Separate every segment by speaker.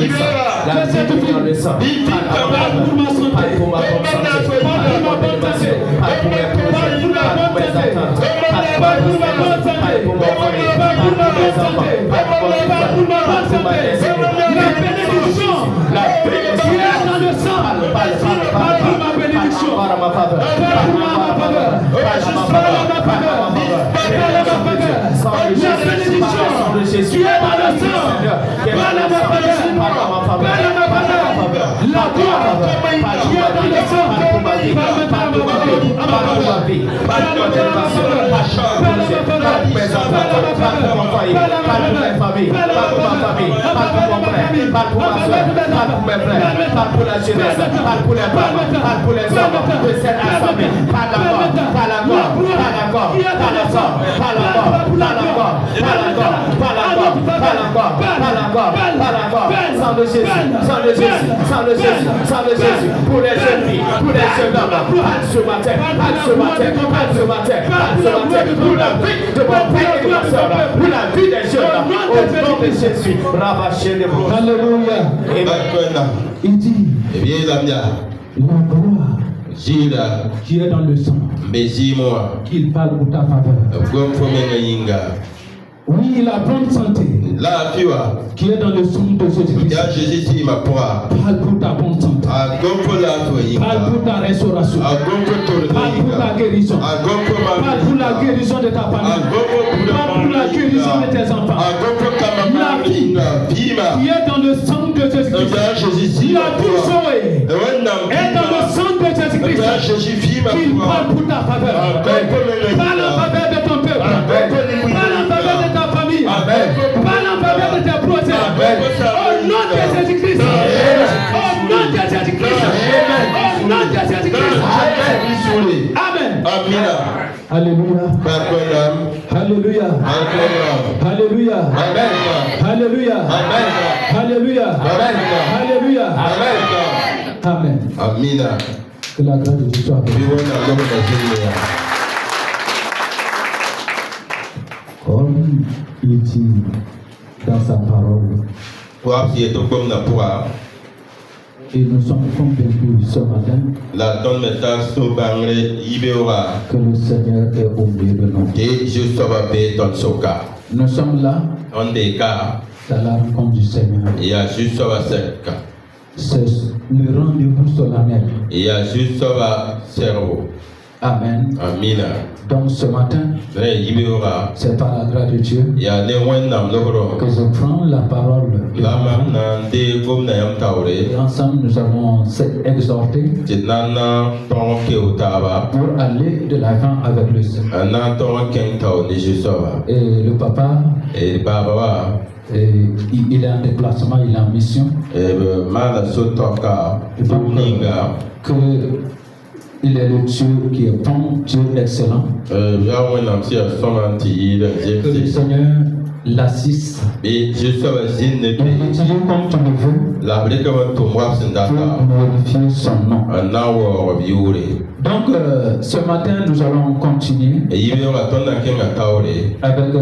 Speaker 1: le sang. La vie dans le sang. Parle pour ma santé. Parle pour ma bonne santé. Parle pour mon élévation. Parle pour mes projets. Parle pour mes attentes. Parle pour ma bonne santé. Parle pour mon famille. Parle pour mes enfants. Parle pour mon épouse. Parle pour ma destinée. La bénédiction. La bénédiction. Dans le sang. Parle pour ma bénédiction. Parle ma faveur. Parle ma faveur. Parle ma faveur. La bénédiction. Tu es dans le sang. Parle ma faveur. Parle ma faveur. La gloire. Tu es dans le sang. Parle ma vie. Parle ma vie. Parle ma élévation. Parle pour mes enfants. Parle pour mon foyer. Parle pour mes familles. Parle pour ma famille. Parle pour mon frère. Parle pour ma soeur. Parle pour mes frères. Parle pour la jeunesse. Parle pour les femmes. Parle pour les hommes de cette assemblée. Parle encore. Parle encore. Parle encore. Parle encore. Parle encore. Parle encore. Parle encore. Parle encore. Parle encore. Parle encore. Parle encore. Sang de Jésus. Sang de Jésus. Sang de Jésus. Sang de Jésus. Pour les jeunes filles. Pour les jeunes hommes. Parle ce matin. Parle ce matin. Parle ce matin. Parle ce matin. Pour la vie de mon père et de ma soeur. Pour la vie des jeunes. Au nom de Jésus. Rabâchez les mots.
Speaker 2: Alléluia. Il dit,
Speaker 3: Eh bien, la
Speaker 2: gloire
Speaker 3: Jira,
Speaker 2: qui est dans le sang,
Speaker 3: Bézimoa,
Speaker 2: qu'il parle pour ta faveur.
Speaker 3: Gomfomenga Yinga,
Speaker 2: Oui, la bonne santé
Speaker 3: La Fiwa,
Speaker 2: qui est dans le sang de Jésus-Christ.
Speaker 3: Ya Jésus ma poa,
Speaker 2: Parle pour ta bonne santé.
Speaker 3: A Gomfo la
Speaker 2: Parle
Speaker 3: Yinga,
Speaker 2: pour ta restauration.
Speaker 3: A Gomfo Toro
Speaker 2: Parle pour ta
Speaker 3: Yinga,
Speaker 2: guérison.
Speaker 3: A Gomfo
Speaker 2: Parle
Speaker 3: Ma,
Speaker 2: pour la guérison de ta
Speaker 3: A
Speaker 2: famille.
Speaker 3: Gomfo
Speaker 2: Parle pour la guérison de tes enfants.
Speaker 3: A Gomfo Kama Yinga, Pima,
Speaker 2: Qui est dans le sang de Jésus-Christ.
Speaker 3: Ya Jésus
Speaker 2: La puissance est dans le sang de Jésus-Christ.
Speaker 3: Ya Jésus Fima,
Speaker 2: Qu'il parle pour ta faveur. Parle en faveur de ton peuple. Parle en faveur de ta famille. Parle en faveur de tes projets. Au nom de Jésus-Christ. Au nom de Jésus-Christ. Au nom de Jésus-Christ. Amen.
Speaker 3: Amina.
Speaker 2: Alléluia. Alléluia. Alléluia. Alléluia. Alléluia. Alléluia. Amen.
Speaker 3: Amina.
Speaker 2: Que la grâce de Dieu soit avec nous. Comme il dit dans sa parole, et nous sommes convaincus ce matin
Speaker 3: La donne meta sobangre ibeora
Speaker 2: que le Seigneur est au milieu de nous.
Speaker 3: et je soba be ton soka
Speaker 2: Nous sommes là
Speaker 3: on deka
Speaker 2: dans la rencontre du Seigneur.
Speaker 3: ya je soba seka
Speaker 2: C'est le rendez-vous solennel.
Speaker 3: ya je soba servo
Speaker 2: Amen.
Speaker 3: amina
Speaker 2: Donc ce matin,
Speaker 3: re ibeora
Speaker 2: c'est par la grâce de Dieu
Speaker 3: ya ne wennam logro
Speaker 2: que je prends la parole.
Speaker 3: la mam na de gomna yam tawre
Speaker 2: Et ensemble, nous avons exhorté
Speaker 3: tinana ton ke utaba
Speaker 2: pour aller de l'avant avec le Seigneur.
Speaker 3: ana ton ken taw ne je soba
Speaker 2: Et le papa,
Speaker 3: e baba
Speaker 2: il est en déplacement, il est en mission.
Speaker 3: e mala sotoka ninga
Speaker 2: Que il est le Dieu qui est bon, Dieu excellent.
Speaker 3: ya wennam si somanti ida
Speaker 2: Que le
Speaker 3: je
Speaker 2: Seigneur l'assiste
Speaker 3: et je soba zin ne
Speaker 2: et l'utilise comme tu le veux
Speaker 3: la breka wa to moi
Speaker 2: pour
Speaker 3: sindata
Speaker 2: glorifier son nom.
Speaker 3: na wo biure
Speaker 2: Donc ce matin, nous allons continuer
Speaker 3: e yibe wa tonna kenga tawre
Speaker 2: avec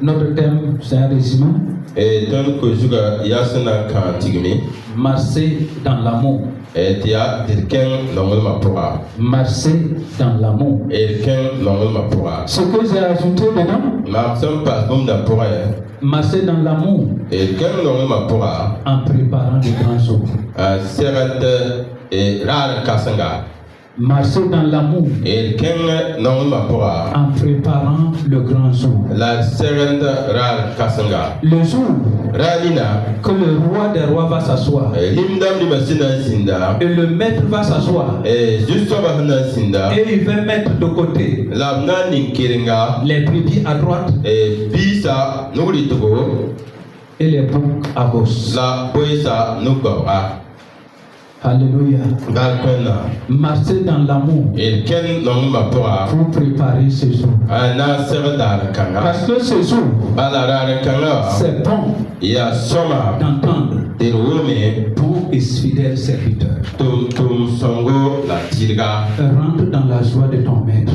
Speaker 2: notre thème, c'est un résumé.
Speaker 3: e ton ko juga yasna kan tigmi
Speaker 2: Marcher dans l'amour.
Speaker 3: e tia dirken longol ma poa
Speaker 2: Marcher dans l'amour.
Speaker 3: e ken longol ma poa
Speaker 2: Ce que j'ai ajouté dedans,
Speaker 3: ma sam pas bom da poa
Speaker 2: marcher dans l'amour
Speaker 3: e ken longol ma poa
Speaker 2: en préparant de grands jours.
Speaker 3: a serat e rar kasanga
Speaker 2: Marcher dans l'amour
Speaker 3: e ken longol ma poa
Speaker 2: en préparant le grand jour.
Speaker 3: la serat rar kasanga
Speaker 2: Le jour
Speaker 3: ralina
Speaker 2: que le roi des rois va s'asseoir
Speaker 3: limdam di masina zinda
Speaker 2: et le maître va s'asseoir
Speaker 3: e juste ba hana zinda
Speaker 2: et il va mettre de côté
Speaker 3: la nani kiringa
Speaker 2: les brebis à droite
Speaker 3: e bisa nuri tugo
Speaker 2: et les boucs à gauche.
Speaker 3: la boisa nugoa
Speaker 2: Alléluia.
Speaker 3: galpena
Speaker 2: Marcher dans l'amour
Speaker 3: e ken long ma poa
Speaker 2: pour préparer ce jour.
Speaker 3: ana serda kanga
Speaker 2: Parce que ce jour,
Speaker 3: balara kanga
Speaker 2: c'est bon
Speaker 3: ya soma
Speaker 2: d'entendre
Speaker 3: de rome
Speaker 2: bon et fidèle serviteur.
Speaker 3: tum songo la tirga
Speaker 2: Rentre dans la joie de ton maître.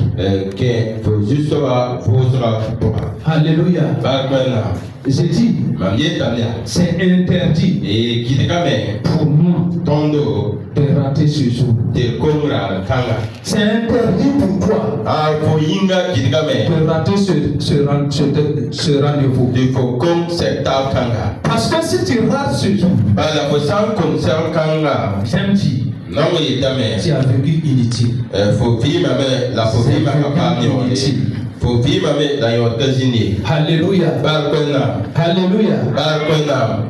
Speaker 3: ke fo juste ba fo sera poa
Speaker 2: Alléluia.
Speaker 3: Barkwena.
Speaker 2: J'ai dit,
Speaker 3: Mamie Tabia.
Speaker 2: c'est interdit
Speaker 3: Et qui est quand
Speaker 2: pour moi
Speaker 3: Tondo.
Speaker 2: de rater ce jour.
Speaker 3: De Kongra Kanga.
Speaker 2: C'est interdit pour toi
Speaker 3: Ah, pour Yinga qui est quand
Speaker 2: de rater ce rendez-vous.
Speaker 3: Il faut qu'on s'étale Kanga.
Speaker 2: Parce que si tu rates ce jour,
Speaker 3: La façon qu'on s'en Kanga.
Speaker 2: samedi,
Speaker 3: Non, oui, jamais.
Speaker 2: tu as vécu inutile.
Speaker 3: Faut vivre la faut vivre ma campagne. Faut vivre dans your destiny.
Speaker 2: Alléluia.
Speaker 3: Barkwena.
Speaker 2: Alléluia.
Speaker 3: Barkwena.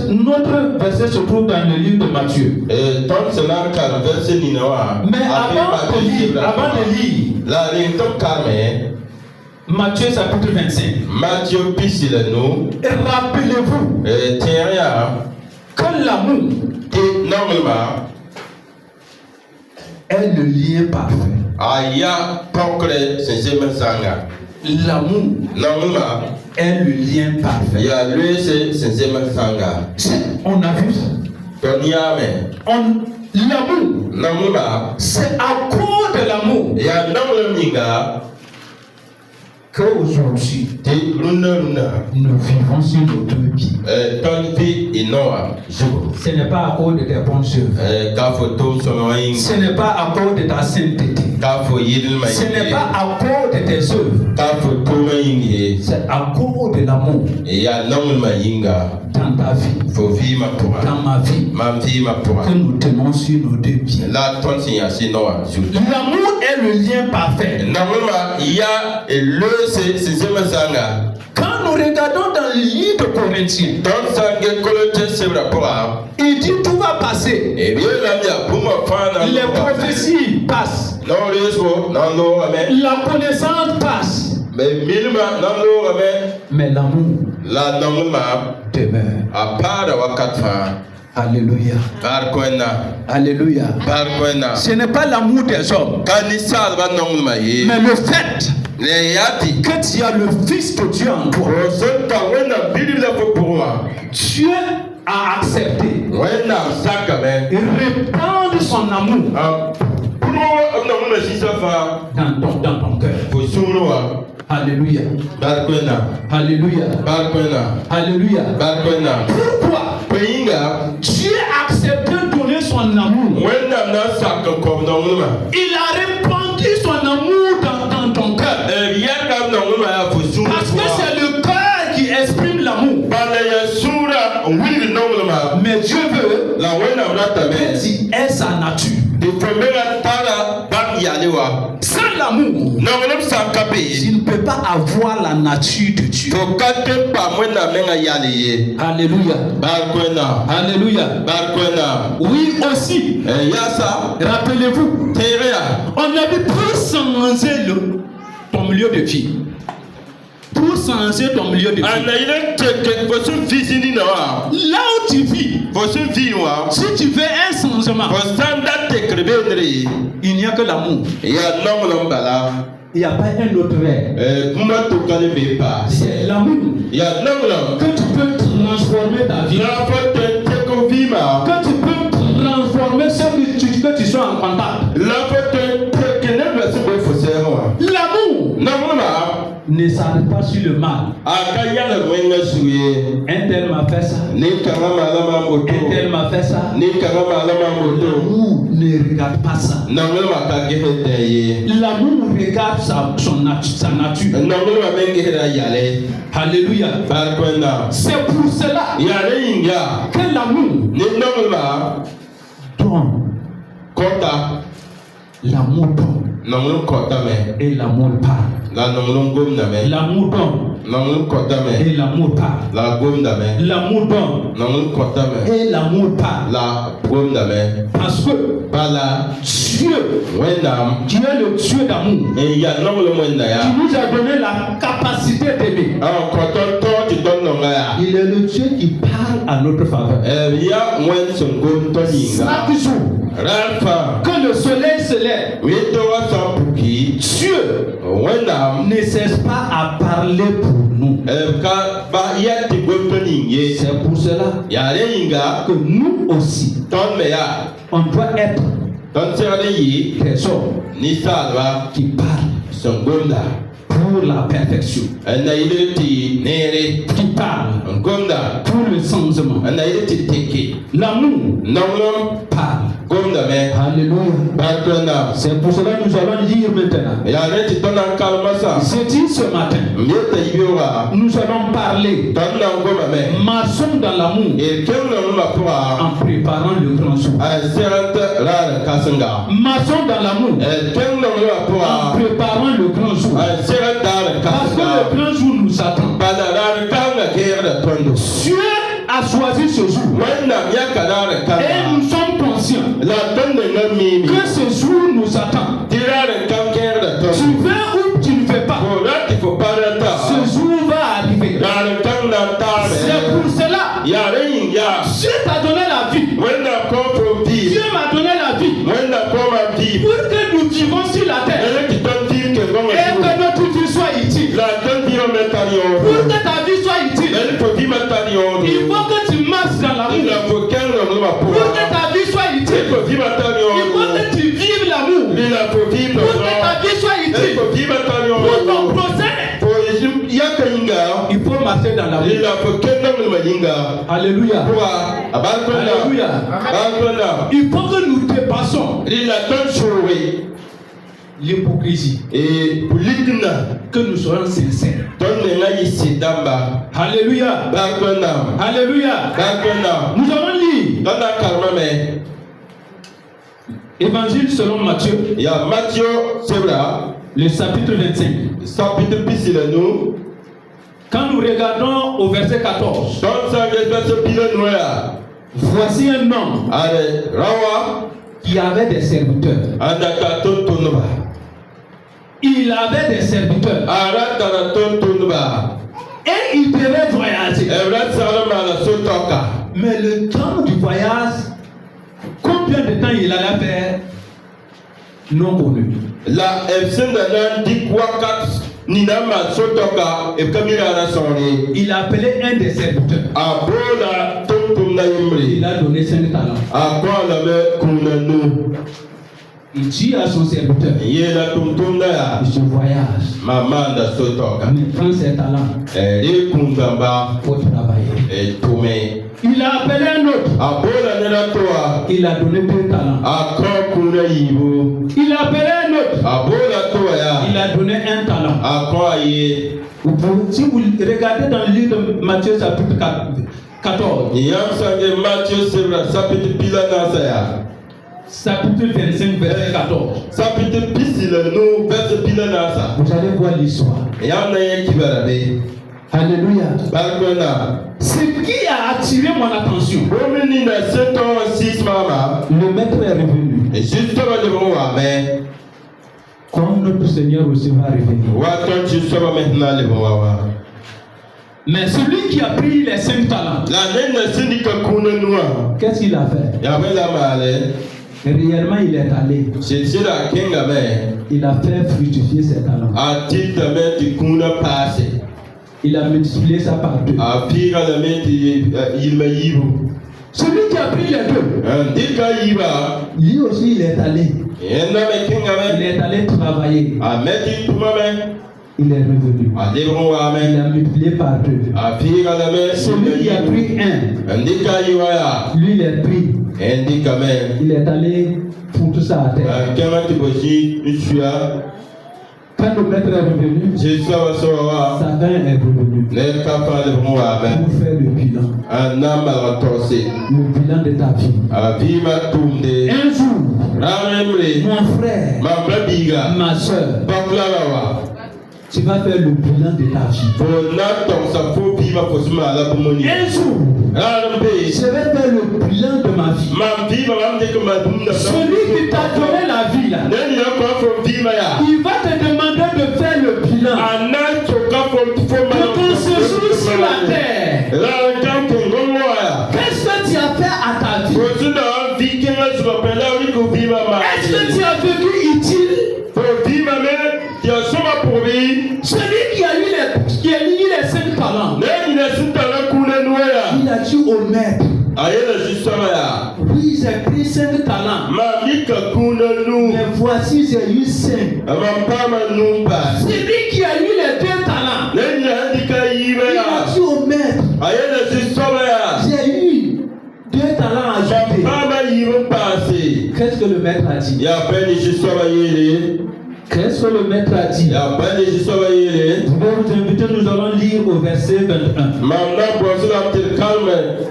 Speaker 2: Notre verset se trouve dans le livre de Matthieu.
Speaker 3: Tant c'est là car verset Ninoa.
Speaker 2: Mais avant de lire,
Speaker 3: la rington carme.
Speaker 2: Matthieu chapitre 25.
Speaker 3: Matthieu piscine nous.
Speaker 2: Et rappelez-vous
Speaker 3: Tiens,
Speaker 2: que l'amour
Speaker 3: et normalement
Speaker 2: est le lien parfait.
Speaker 3: Aya concret c'est sanga.
Speaker 2: L'amour
Speaker 3: Normalement
Speaker 2: est le lien parfait.
Speaker 3: il y a lui c'est sanga.
Speaker 2: On a vu ça. L'amour,
Speaker 3: Normalement
Speaker 2: c'est à cause de l'amour
Speaker 3: il y a normalement
Speaker 2: qu'aujourd'hui
Speaker 3: Luna
Speaker 2: nous vivons sur nos deux pieds.
Speaker 3: ton vie et Noah
Speaker 2: Ce n'est pas à cause de tes bonnes œuvres.
Speaker 3: Kafoto sonoing
Speaker 2: Ce n'est pas à cause de ta sainteté.
Speaker 3: Kafo yidil mai
Speaker 2: Ce n'est pas à cause de tes œuvres.
Speaker 3: Kafoto mai
Speaker 2: C'est à cause de l'amour
Speaker 3: et ya non mainga
Speaker 2: dans ta vie,
Speaker 3: faut vivre pour
Speaker 2: dans ma vie,
Speaker 3: ma vie ma pour
Speaker 2: que nous tenons sur nos deux pieds.
Speaker 3: la ton signe c'est Noah
Speaker 2: L'amour est le lien parfait.
Speaker 3: normalement il y a le c'est sanga.
Speaker 2: Quand nous regardons dans le livre de Corinthiens,
Speaker 3: Dans sa gueule, c'est rapport.
Speaker 2: il dit tout va passer.
Speaker 3: Et bien,
Speaker 2: Les prophéties passent.
Speaker 3: Non,
Speaker 2: La connaissance passe.
Speaker 3: mais
Speaker 2: Mais l'amour
Speaker 3: la normalement
Speaker 2: demeure.
Speaker 3: à part d'avoir 4 fois.
Speaker 2: Alléluia.
Speaker 3: Barquena.
Speaker 2: Alléluia.
Speaker 3: Barquena.
Speaker 2: Ce n'est pas l'amour des hommes,
Speaker 3: Kanisa va normalement.
Speaker 2: mais le fait
Speaker 3: Les yati.
Speaker 2: que tu as le Fils de Dieu en toi. Dieu a accepté et répandre son amour dans ton cœur. Alléluia. Alléluia. Alléluia. Pourquoi Dieu a accepté de donner son amour? Il a répandu son amour dans ton cœur. Parce que c'est le cœur qui exprime l'amour. Mais Dieu veut que tu aies sa nature. Sans l'amour, tu ne peux pas avoir la nature de Dieu. Alléluia. Alléluia. Oui aussi. Rappelez-vous, on avait pour changer ton milieu de vie. Pour changer ton milieu de vie. Là où tu vis, si tu veux un changement, il n'y a que l'amour. Il n'y a pas un autre verre. C'est l'amour que tu peux transformer ta vie. Que tu peux transformer ce que tu sois en contact. L'amour ne s'arrête pas sur le mal. Un tel m'a fait ça. Un tel m'a fait ça. L'amour ne regarde pas ça. L'amour regarde sa nature. Alléluia. C'est pour cela que l'amour donne. L'amour donne. Et l'amour parle. L'amour donne. Et l'amour parle. L'amour donne. Et l'amour parle. Parce que Dieu, qui est le Dieu d'amour, qui nous a donné la capacité d'aimer. Il est le Dieu qui parle à notre faveur. Chaque jour que le soleil se lève, Dieu ne cesse pas à parler pour nous. C'est pour cela que nous aussi, on doit être des hommes qui parlent pour pour la perfection, qui parle pour le changement. L'amour parle. Alléluia. C'est pour cela que nous allons lire maintenant. C'est dit ce matin, nous allons parler. Marchons dans l'amour en préparant le grand jour. Marchons dans l'amour en préparant le grand jour. Parce que le grand jour nous attend. Dieu a choisi ce jour. Et nous sommes conscients que ce jour nous attend. Tu veux ou tu ne veux pas, ce jour va arriver. C'est pour cela Dieu t'a donné la vie. Dieu m'a donné la vie pour que nous vivons sur la terre et que notre vie soit utile. Pour que ta vie soit utile, il faut que tu marches dans l'amour. Pour que ta vie soit utile, il faut que tu vives l'amour. Pour que ta vie soit utile, pour ton procès, il faut marcher dans l'amour. Alléluia. Alléluia. Il faut que nous dépassons l'hypocrisie et que nous soyons sincères. Alléluia. Alléluia. Nous allons lire Évangile selon Matthieu, le chapitre 25. Quand nous regardons au verset 14, voici un homme qui avait des serviteurs. Il avait des serviteurs. Et il devait voyager. Mais le temps du voyage, combien de temps il allait faire? Non connu. Il a appelé un des serviteurs. Il a donné 5 talents. Il dit à son serviteur, je voyage, mais prends ses talents pour travailler. Il a appelé un autre. Il a donné 2 talents. Il a appelé un autre. Il a donné 1 talent. Si vous regardez dans le livre de Matthieu chapitre 14, chapitre 25, verset 14, vous allez voir l'histoire. Alléluia. Ce qui a attiré mon attention, le maître est revenu. Comme notre Seigneur aussi va revenir. Mais celui qui a pris les 5 talents, qu'est-ce qu'il a fait? Réellement, il est allé. Il a fait fructifier ses talents. Il a multiplié ça par 2. Celui qui a pris les 2, lui aussi il est allé. Il est allé travailler. Il est revenu. Il a multiplié par 2. Celui qui a pris 1, lui il est pris. Il est allé pour tout ça à terre. Quand le maître est revenu, Satan est revenu pour faire le bilan. Le bilan de ta vie. Un jour, mon frère, ma soeur, tu vas faire le bilan de ta vie. Un jour, je vais faire le bilan de ma vie. Celui qui t'a donné la vie là, il va te demander de faire le bilan de ton séjour sur la terre. Qu'est-ce que tu as fait à ta vie? Est-ce que tu as vécu utile? Celui qui a eu les 5 talents, il a dit au maître, oui,
Speaker 1: j'ai pris 5 talents.
Speaker 3: Mamika kuna nu.
Speaker 1: Mais voici, j'ai eu 5.
Speaker 3: Amapama numba.
Speaker 1: Celui qui a eu les 2 talents,
Speaker 3: Nenya handika
Speaker 1: il a
Speaker 3: yibeya.
Speaker 1: dit au maître,
Speaker 3: Ayena sisobeya.
Speaker 1: j'ai eu 2 talents ajoutés.
Speaker 3: Mama yibe passé.
Speaker 1: Qu'est-ce que le maître a dit?
Speaker 3: Ya beni sisobayele.
Speaker 1: Qu'est-ce que le maître a dit?
Speaker 3: Ya beni sisobayele.
Speaker 1: Je vais vous inviter, nous allons lire au verset 21.
Speaker 3: Mamna bosu la tir kalme.